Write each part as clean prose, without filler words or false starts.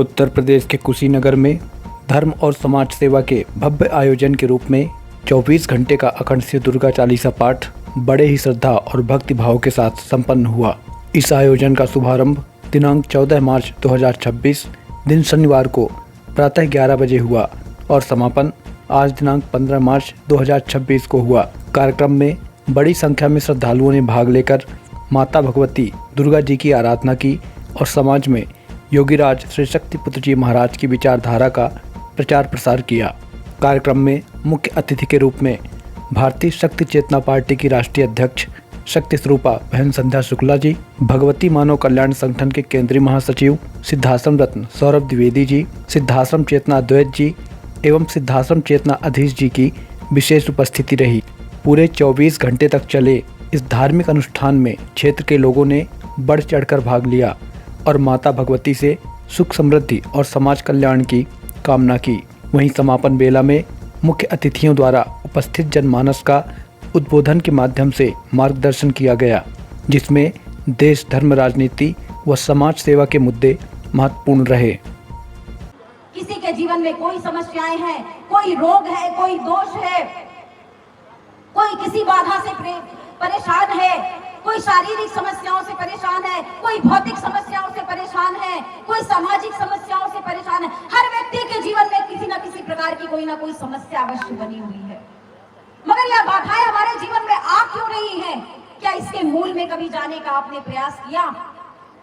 उत्तर प्रदेश के कुशीनगर में धर्म और समाज सेवा के भव्य आयोजन के रूप में 24 घंटे का अखंड शिव दुर्गा चालीसा पाठ बड़े ही श्रद्धा और भक्ति भाव के साथ संपन्न हुआ। इस आयोजन का शुभारंभ दिनांक 14 मार्च 2026 दिन शनिवार को प्रातः 11 बजे हुआ और समापन आज दिनांक 15 मार्च 2026 को हुआ। कार्यक्रम में बड़ी संख्या में श्रद्धालुओं ने भाग लेकर माता भगवती दुर्गा जी की आराधना की और समाज में योगीराज श्री शक्तिपुत्र जी महाराज की विचारधारा का प्रचार प्रसार किया। कार्यक्रम में मुख्य अतिथि के रूप में भारतीय शक्ति चेतना पार्टी की राष्ट्रीय अध्यक्ष शक्ति स्वरूपा बहन संध्या शुक्ला जी, भगवती मानव कल्याण संगठन के केंद्रीय महासचिव सिद्धाश्रम रत्न सौरभ द्विवेदी जी, सिद्धाश्रम चेतना अद्वैत जी एवं सिद्धाश्रम चेतना अधीश जी की विशेष उपस्थिति रही। पूरे 24 घंटे तक चले इस धार्मिक अनुष्ठान में क्षेत्र के लोगों ने बढ़ चढ़कर भाग लिया और माता भगवती से सुख समृद्धि और समाज कल्याण की कामना की। वहीं समापन बेला में मुख्य अतिथियों द्वारा उपस्थित जनमानस का उद्बोधन के माध्यम से मार्गदर्शन किया गया, जिसमें देश, धर्म, राजनीति व समाज सेवा के मुद्दे महत्वपूर्ण रहे। किसी के जीवन में कोई समस्याएं हैं, कोई रोग है, कोई दोष है, कोई किसी बाधा से परेशान है, कोई शारीरिक समस्याओं से परेशान है, कोई भौतिक समस्याओं से परेशान है, कोई सामाजिक समस्याओं से परेशान है। हर व्यक्ति के जीवन में किसी न किसी प्रकार की कोई ना कोई समस्या अवश्य बनी हुई है, मगर यह बाधाएं हमारे जीवन में आ क्यों रही हैं? क्या इसके मूल में कभी जाने का आपने प्रयास किया?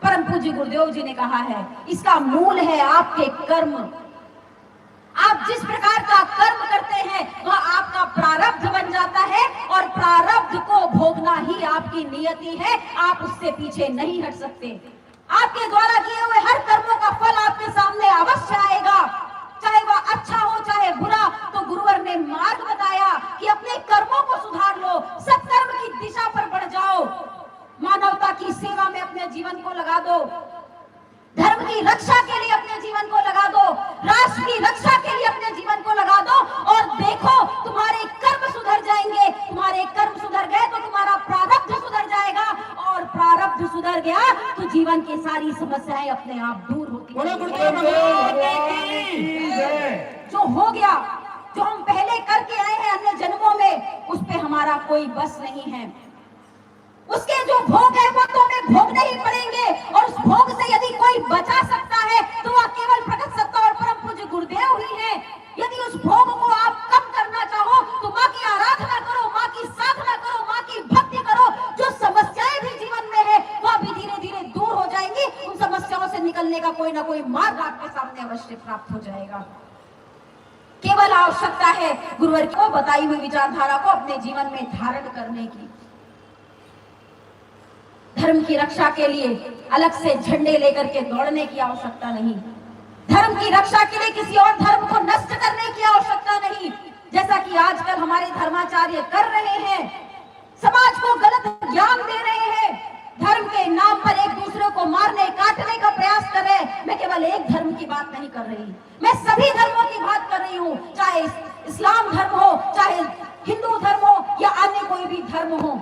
परम पूज्य गुरुदेव जी ने कहा है, इसका मूल है आपके कर्म। आप जिस प्रकार का कर्म करते हैं वह आपका प्रारब्ध बन जाता है और प्रारब्ध को भोगना ही आपकी नियति है। आप उससे पीछे नहीं हट सकते। आपके द्वारा किए हुए हर कर्मों का फल आपके सामने अवश्य आएगा, चाहे वह अच्छा हो चाहे बुरा। तो गुरुवर ने मार्ग बताया कि अपने कर्मों को सुधार लो, सत्कर्म की दिशा पर बढ़ जाओ, मानवता की सेवा में अपने जीवन को लगा दो, धर्म की रक्षा के लिए अपने जीवन को लगा दो, राष्ट्र की रक्षा के लिए अपने जीवन को लगा दो और देखो तुम्हारे कर्म सुधर जाएंगे। तुम्हारे कर्म सुधर गए तो तुम्हारा प्रारब्ध सुधर जाएगा और प्रारब्ध सुधर गया तो जीवन की सारी समस्याएं अपने आप दूर होती हैं। जो हो गया, जो हम पहले करके आए हैं अन्य जन्मों में, उस पे हमारा कोई बस नहीं है। उसके जो भोग है वो तो हमें भोगने ही पड़ेंगे और उस भोग से यदि कोई बचा सकता है तो वह केवल प्रकट सत्ता और परम पूज्य गुरुदेव ही है। यदि उस भोग को आप कम करना चाहो तो माँ की आराधना करो, माँ की साधना करो, माँ की भक्ति करो। जो समस्याएं भी जीवन में है वह भी धीरे धीरे दूर हो जाएंगी। उन समस्याओं से निकलने का कोई ना कोई मार्ग आपके सामने अवश्य प्राप्त हो जाएगा। केवल आवश्यकता है गुरुवर को बताई हुई विचारधारा को अपने जीवन में धारण करने की। धर्म की रक्षा के लिए अलग से झंडे लेकर के दौड़ने की आवश्यकता नहीं। धर्म की रक्षा के लिए किसी और धर्म को नष्ट करने की आवश्यकता नहीं, जैसा कि आजकल हमारे धर्माचार्य कर रहे हैं। समाज को गलत ज्ञान दे रहे हैं, धर्म के नाम पर एक दूसरे को मारने काटने का प्रयास कर रहे हैं। मैं केवल एक धर्म की बात नहीं कर रही, मैं सभी धर्मों की बात कर रही हूँ, चाहे इस्लाम धर्म हो, चाहे हिंदू धर्म हो या अन्य कोई भी धर्म हो।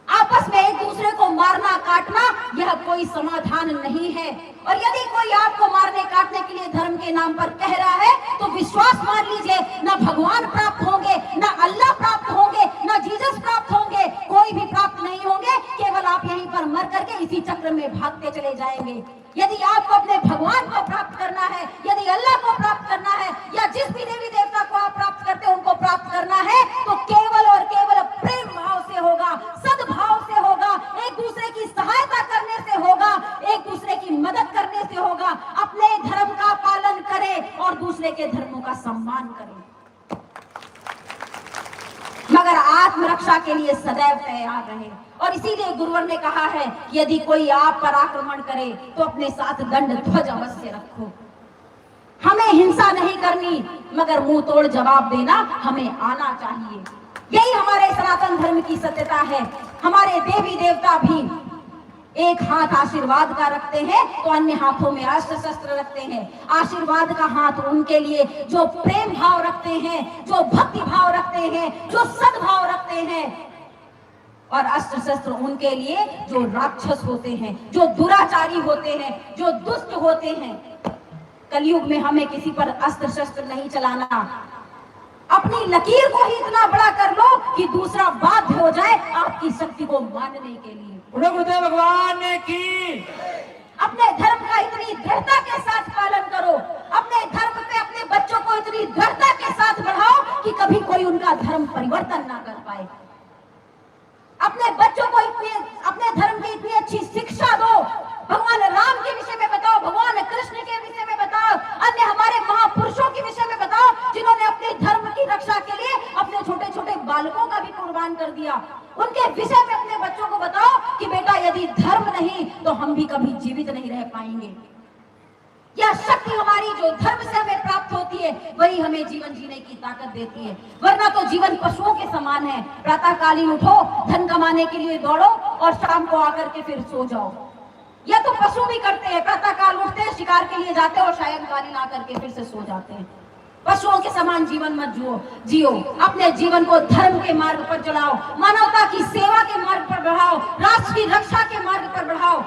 आपस में एक दूसरे को मारना काटना यह कोई समाधान नहीं है। और यदि कोई आपको मारने काटने के लिए धर्म के नाम पर कह रहा है तो विश्वास मान लीजिए, ना भगवान प्राप्त होंगे, ना अल्लाह प्राप्त होंगे, ना जीसस प्राप्त होंगे, कोई भी प्राप्त नहीं होंगे। केवल आप यहीं पर मर करके इसी चक्र में भागते चले जाएंगे। यदि आपको अपने भगवान को प्राप्त करना है, यदि अल्लाह को प्राप्त करना है या जिस भी देवी देवता को आप प्राप्त करते हैं उनको प्राप्त करना है तो केवल और केवल प्रेम भाव से होगा, सद्भाव से होगा, एक दूसरे की सहायता करने से होगा, एक दूसरे की मदद करने से होगा। अपने धर्म का पालन करें और दूसरे के धर्मों का सम्मान करें, मगर आत्मरक्षा के लिए सदैव तैयार रहे। और इसीलिए गुरुवर ने कहा है कि यदि कोई आप पर आक्रमण करे तो अपने साथ दंड ध्वज अवश्य रखो। हमें हिंसा नहीं करनी, मगर मुंह तोड़ जवाब देना हमें आना चाहिए। यही हमारे सनातन धर्म की सत्यता है। हमारे देवी देवता भी एक हाथ आशीर्वाद का रखते हैं तो अन्य हाथों में अस्त्र शस्त्र रखते हैं। आशीर्वाद का हाथ उनके लिए जो प्रेम भाव रखते हैं, जो भक्ति भाव रखते हैं, जो सद्भाव रखते हैं। और अस्त्र शस्त्र उनके लिए जो राक्षस होते हैं, जो दुराचारी होते हैं, जो दुष्ट होते हैं। कलयुग में हमें किसी पर अस्त्र शस्त्र नहीं चलाना। अपनी लकीर को ही इतना बड़ा कर लो कि दूसरा बाध्य हो जाए आपकी शक्ति को मानने के लिए। गुरुदेव भगवान ने की। अपने धर्म का इतनी दृढ़ता के साथ पालन करो, अपने धर्म पे अपने बच्चों को इतनी दृढ़ता के साथ बढ़ाओ कि कभी कोई उनका धर्म परिवर्तन ना कर पाए। अपने बच्चों को अपने धर्म की इतनी अच्छी शिक्षा दो। भगवान राम के विषय में बताओ, भगवान कृष्ण के विषय में बताओ, अन्य हमारे महापुरुषों के विषय में बताओ जिन्होंने अपने धर्म की रक्षा के लिए अपने छोटे छोटे बालकों का भी कुर्बान कर दिया। उनके विषय में अपने बच्चों को बताओ कि बेटा यदि धर्म नहीं तो हम भी कभी जीवित नहीं रह पाएंगे। यह शक्ति हमारी जो धर्म से हमें प्राप्त होती है वही हमें जीवन जीने की ताकत देती है, वरना तो जीवन पशुओं के समान है। प्रातःकालीन उठो, धन कमाने के लिए दौड़ो और शाम को आकर के फिर सो जाओ। यह तो पशु भी करते हैं, प्रातःकाल उठते हैं, शिकार के लिए जाते हैं और सायंकालीन आकर के फिर से सो जाते हैं। पशुओं के समान जीवन मत जियो। अपने जीवन को धर्म के मार्ग पर चलाओ, मानवता की सेवा के मार्ग पर बढ़ाओ, राष्ट्र की रक्षा के मार्ग पर बढ़ाओ।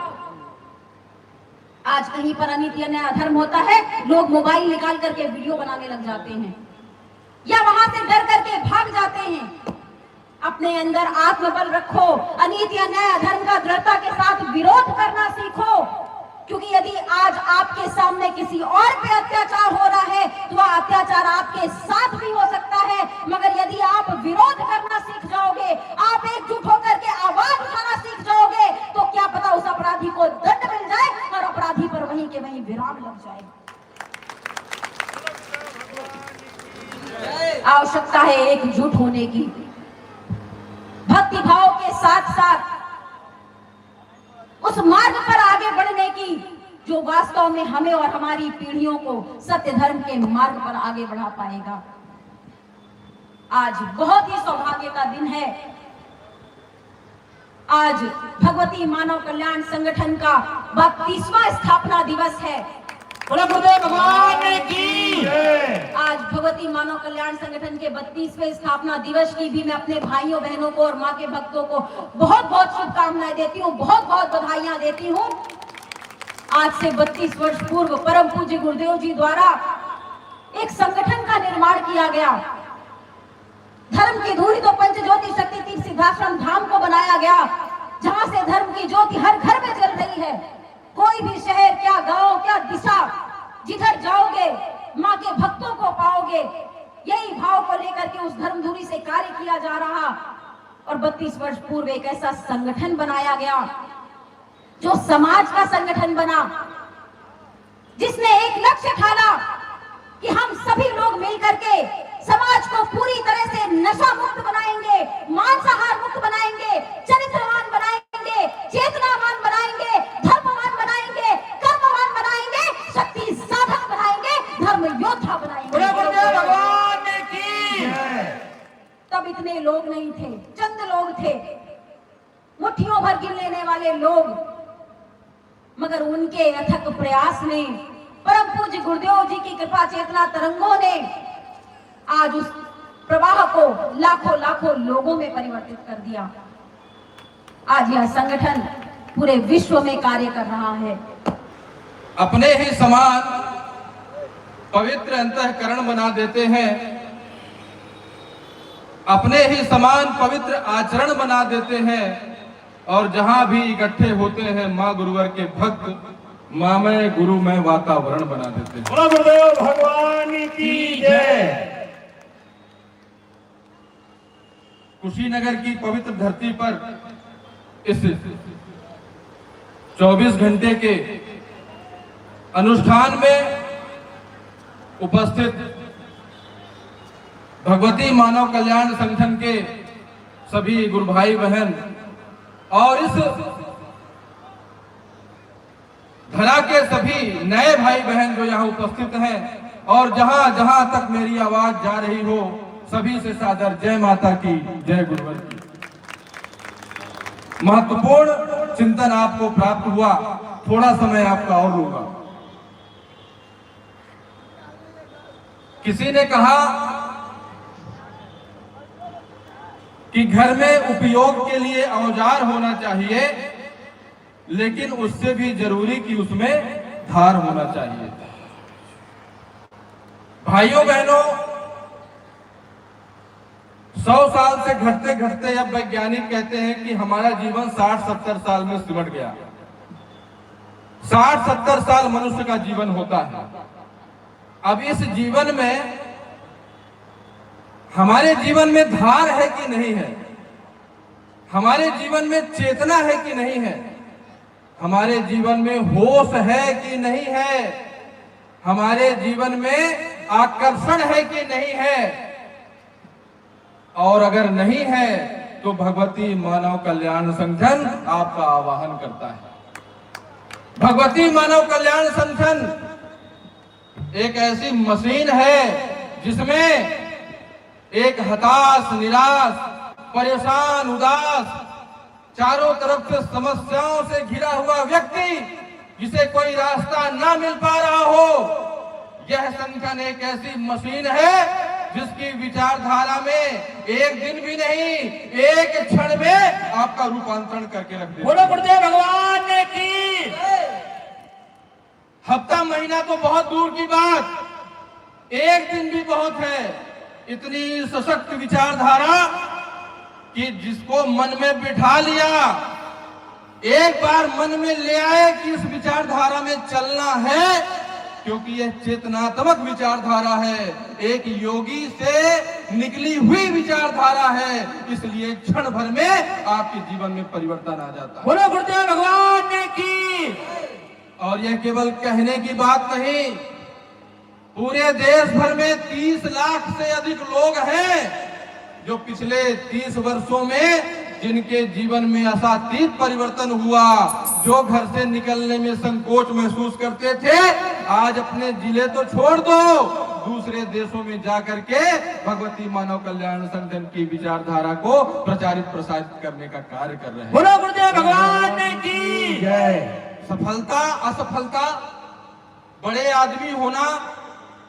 आज कहीं पर अनीति अन्याय अधर्म होता है, लोग मोबाइल निकाल करके वीडियो बनाने लग जाते हैं या वहां से डर करके भाग जाते हैं। अपने अंदर आत्मबल रखो, अनीति अन्याय अधर्म का दृढ़ता के साथ विरोध करना सीखो, क्योंकि यदि आज आपके सामने किसी और पे अत्याचार हो रहा है तो वह अत्याचार आपके साथ भी हो सकता है। मगर यदि आप विरोध करना सीख जाओगे, आप एकजुट होकर के आवाज उठाना सीख जाओगे तो क्या पता उस अपराधी को दंड मिल जाए और अपराधी पर वहीं के वहीं विराम लग जाए। आवश्यकता है एकजुट होने की, भक्ति भाव के साथ साथ उस मार्ग पर आगे बढ़ने की जो वास्तव में हमें और हमारी पीढ़ियों को सत्य धर्म के मार्ग पर आगे बढ़ा पाएगा। आज बहुत ही सौभाग्य का दिन है। आज भगवती मानव कल्याण संगठन का 32वां स्थापना दिवस है। गुरुदेव भगवान ने की। आज भगवती मानव कल्याण संगठन के 32वें स्थापना दिवस की भी मैं अपने भाइयों बहनों को और माँ के भक्तों को बहुत बहुत शुभकामनाएं देती हूँ, बहुत बहुत बधाइयां देती हूँ। आज से 32 वर्ष पूर्व परम पूज्य गुरुदेव जी द्वारा एक संगठन का निर्माण किया गया। धर्म की धूरी तो पंच ज्योति शक्ति तीर्थ सिद्धाश्रम धाम को बनाया गया, जहां से धर्म की ज्योति हर घर में जल रही है। कोई भी शहर, क्या गांव, क्या दिशा, जिधर जाओगे माँ के भक्तों को पाओगे। यही भाव को लेकर के उस धर्म धुरी से कार्य किया जा रहा और 32 वर्ष पूर्व एक ऐसा संगठन बनाया गया जो समाज का संगठन बना, जिसने एक लक्ष्य ठाना कि हम सभी लोग मिलकर के समाज को पूरी तरह से नशा मुक्त बनाएंगे, मांसाहार मुक्त बनाएंगे, चरित्रवान बनाएंगे, चेतनावान बनाएंगे, धर्मवान बनाएंगे, कर्मवान बनाएंगे, शक्ति साधक बनाएंगे, धर्म योद्धा बनाएंगे। भगवान ने की। तब इतने लोग नहीं थे, चंद लोग थे, मुट्ठियों भर गिन लेने वाले लोग, मगर उनके अथक प्रयास ने, परम पूज्य गुरुदेव जी की कृपा चेतना तरंगों ने आज उस प्रवाह को लाखों लाखों लोगों में परिवर्तित कर दिया। आज यह संगठन पूरे विश्व में कार्य कर रहा है। अपने ही समान पवित्र अंतःकरण बना देते हैं, अपने ही समान पवित्र आचरण बना देते हैं और जहां भी इकट्ठे होते हैं मां गुरुवर के भक्त मामय गुरुमय वातावरण बना देते हैं। गुरुदेव भगवान की जय। कुशीनगर की पवित्र धरती पर इस 24 घंटे के अनुष्ठान में उपस्थित भगवती मानव कल्याण संगठन के सभी गुरु भाई बहन और इस धरा के सभी नए भाई बहन जो यहाँ उपस्थित हैं और जहां जहां तक मेरी आवाज जा रही हो, सभी से सादर जय माता की, जय गुरुवर की। महत्वपूर्ण चिंतन आपको प्राप्त हुआ, थोड़ा समय आपका और लूंगा। किसी ने कहा कि घर में उपयोग के लिए औजार होना चाहिए, लेकिन उससे भी जरूरी कि उसमें धार होना चाहिए। भाइयों बहनों, 100 साल से घटते घटते अब वैज्ञानिक कहते हैं कि हमारा जीवन 60-70 साल में सिमट गया। 60-70 साल मनुष्य का जीवन होता है। अब इस जीवन में, हमारे जीवन में धार है कि नहीं है, हमारे जीवन में चेतना है कि नहीं है, हमारे जीवन में होश है कि नहीं है, हमारे जीवन में आकर्षण है कि नहीं है, और अगर नहीं है तो भगवती मानव कल्याण संगठन आपका आह्वान करता है। भगवती मानव कल्याण संगठन एक ऐसी मशीन है जिसमें एक हताश, निराश, परेशान, उदास, चारों तरफ से समस्याओं से घिरा हुआ व्यक्ति, जिसे कोई रास्ता ना मिल पा रहा हो, यह संगठन एक ऐसी मशीन है जिसकी विचारधारा में एक दिन भी नहीं, एक क्षण में आपका रूपांतरण करके रख देगा। बोलो गुरुदेव भगवान की। हफ्ता महीना तो बहुत दूर की बात, एक दिन भी बहुत है। इतनी सशक्त विचारधारा कि जिसको मन में बिठा लिया, एक बार मन में ले आए कि इस विचारधारा में चलना है, क्योंकि यह चेतनात्मक विचारधारा है, एक योगी से निकली हुई विचारधारा है, इसलिए क्षण भर में आपके जीवन में परिवर्तन आ जाता है। बोलो गुरुदेव भगवान की। और यह केवल कहने की बात नहीं, पूरे देश भर में 30 लाख से अधिक लोग हैं जो पिछले 30 वर्षों में जिनके जीवन में असातीत परिवर्तन हुआ, जो घर से निकलने में संकोच महसूस करते थे, आज अपने जिले तो छोड़ दो, दूसरे देशों में जाकर के भगवती मानव कल्याण संगठन की विचारधारा को प्रचारित प्रसारित करने का कार्य कर रहे हैं। बोलो गुरुदेव भगवान की जय। सफलता असफलता, बड़े आदमी होना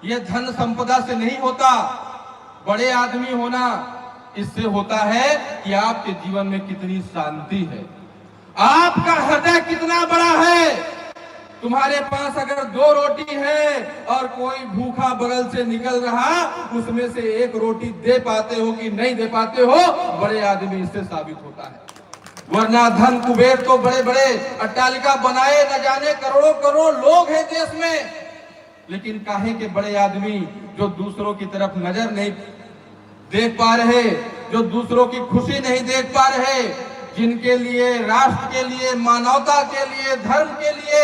यह धन संपदा से नहीं होता। बड़े आदमी होना इससे होता है कि आपके जीवन में कितनी शांति है, आपका हृदय कितना बड़ा है। तुम्हारे पास अगर 2 रोटी है और कोई भूखा बगल से निकल रहा, उसमें से 1 रोटी दे पाते हो कि नहीं दे पाते हो, बड़े आदमी इससे साबित होता है। वरना धन कुबेर तो बड़े बड़े अट्टालिका बनाए न जाने करोड़ों करोड़ लोग हैं देश में, लेकिन काहे के बड़े आदमी जो दूसरों की तरफ नजर नहीं देख पा रहे, जो दूसरों की खुशी नहीं देख पा रहे, जिनके लिए, राष्ट्र के लिए, मानवता के लिए, धर्म के लिए,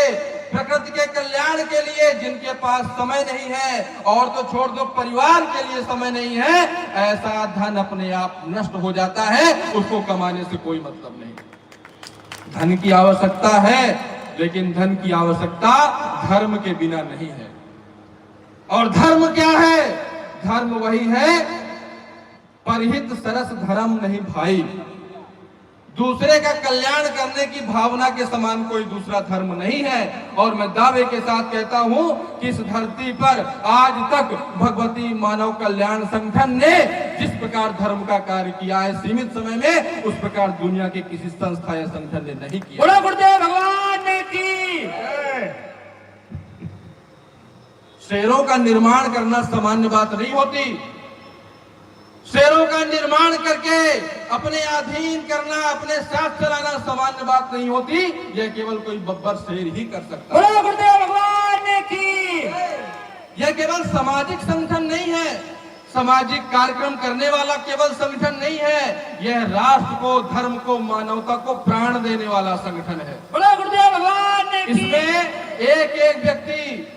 प्रकृति के कल्याण के लिए जिनके पास समय नहीं है, और तो छोड़ दो परिवार के लिए समय नहीं है, ऐसा धन अपने आप नष्ट हो जाता है, उसको कमाने से कोई मतलब नहीं। धन की आवश्यकता है, लेकिन धन की आवश्यकता धर्म के बिना नहीं है। और धर्म क्या है? धर्म वही है, परहित सरस धर्म नहीं भाई। दूसरे का कल्याण करने की भावना के समान कोई दूसरा धर्म नहीं है। और मैं दावे के साथ कहता हूं कि इस धरती पर आज तक भगवती मानव कल्याण संगठन ने जिस प्रकार धर्म का कार्य किया है सीमित समय में, उस प्रकार दुनिया के किसी संस्था या संगठन ने नहीं किया। बोलो गुरुदेव भगवान की। शेरों का निर्माण करना सामान्य बात नहीं होती। शेरों का निर्माण करके अपने अधीन करना, अपने साथ चलाना सामान्य बात नहीं होती। यह केवल कोई बब्बर शेर ही कर सकता है। बोलो गुरुदेव भगवान की। यह केवल सामाजिक संगठन नहीं है, सामाजिक कार्यक्रम करने वाला केवल संगठन नहीं है, यह राष्ट्र को, धर्म को, मानवता को प्राण देने वाला संगठन है। बोलो गुरुदेव भगवान की। इसमें एक एक व्यक्ति,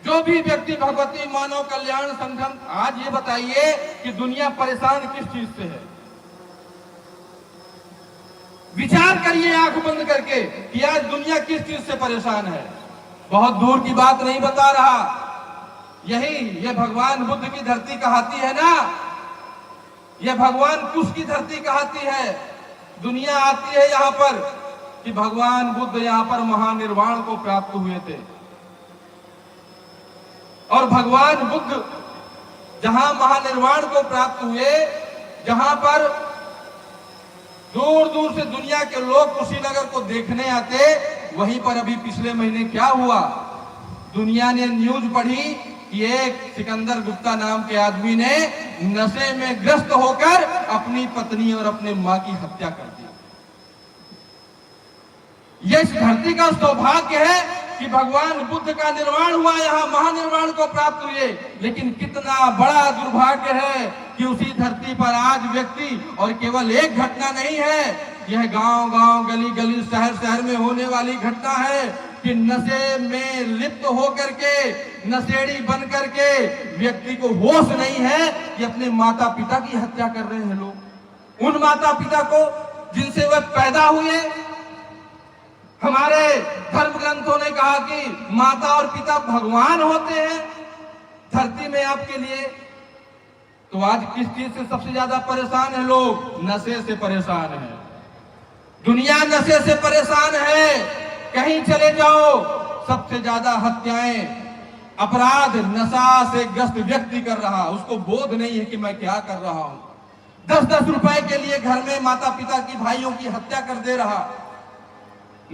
जो भी व्यक्ति भगवती मानव कल्याण संगठन, आज ये बताइए कि दुनिया परेशान किस चीज से है? विचार करिए आंख बंद करके कि आज दुनिया किस चीज से परेशान है। बहुत दूर की बात नहीं बता रहा, यही ये भगवान बुद्ध की धरती कहाती है ना, यह भगवान कुश की धरती कहाती है। दुनिया आती है यहाँ पर कि भगवान बुद्ध यहाँ पर महानिर्वाण को प्राप्त हुए थे, और भगवान बुद्ध जहां महानिर्वाण को प्राप्त हुए, जहां पर दूर दूर से दुनिया के लोग कुशीनगर को देखने आते। वहीं पर अभी पिछले महीने क्या हुआ, दुनिया ने न्यूज पढ़ी कि एक सिकंदर गुप्ता नाम के आदमी ने नशे में ग्रस्त होकर अपनी पत्नी और अपने मां की हत्या कर दी। यह इस धरती का सौभाग्य है कि भगवान बुद्ध का निर्वाण हुआ, यहाँ महानिर्वाण को प्राप्त हुए। लेकिन कितना बड़ा दुर्भाग्य है कि उसी धरती पर आज व्यक्ति, और केवल एक घटना नहीं है, यह गांव गांव गली गली शहर शहर में होने वाली घटना है कि नशे में लिप्त होकर के, नशेड़ी बन करके व्यक्ति को होश नहीं है कि अपने माता पिता की हत्या कर रहे हैं लोग। उन माता पिता को जिनसे वह पैदा हुए। हमारे धर्म ग्रंथों ने कहा कि माता और पिता भगवान होते हैं धरती में आपके लिए। तो आज किस चीज से सबसे ज्यादा परेशान है लोग? नशे से परेशान है। दुनिया नशे से परेशान है। कहीं चले जाओ, सबसे ज्यादा हत्याएं, अपराध नशा से ग्रस्त व्यक्ति कर रहा, उसको बोध नहीं है कि मैं क्या कर रहा हूं। 10-10 रुपए के लिए घर में माता पिता की, भाइयों की हत्या कर दे रहा।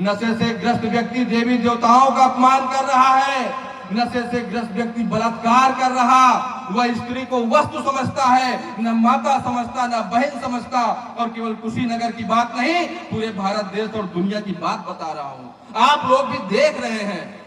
नशे से ग्रस्त व्यक्ति देवी देवताओं का अपमान कर रहा है। नशे से ग्रस्त व्यक्ति बलात्कार कर रहा। वह स्त्री को वस्तु समझता है, न माता समझता, न बहन समझता। और केवल कुशीनगर की बात नहीं, पूरे भारत देश और दुनिया की बात बता रहा हूं। आप लोग भी देख रहे हैं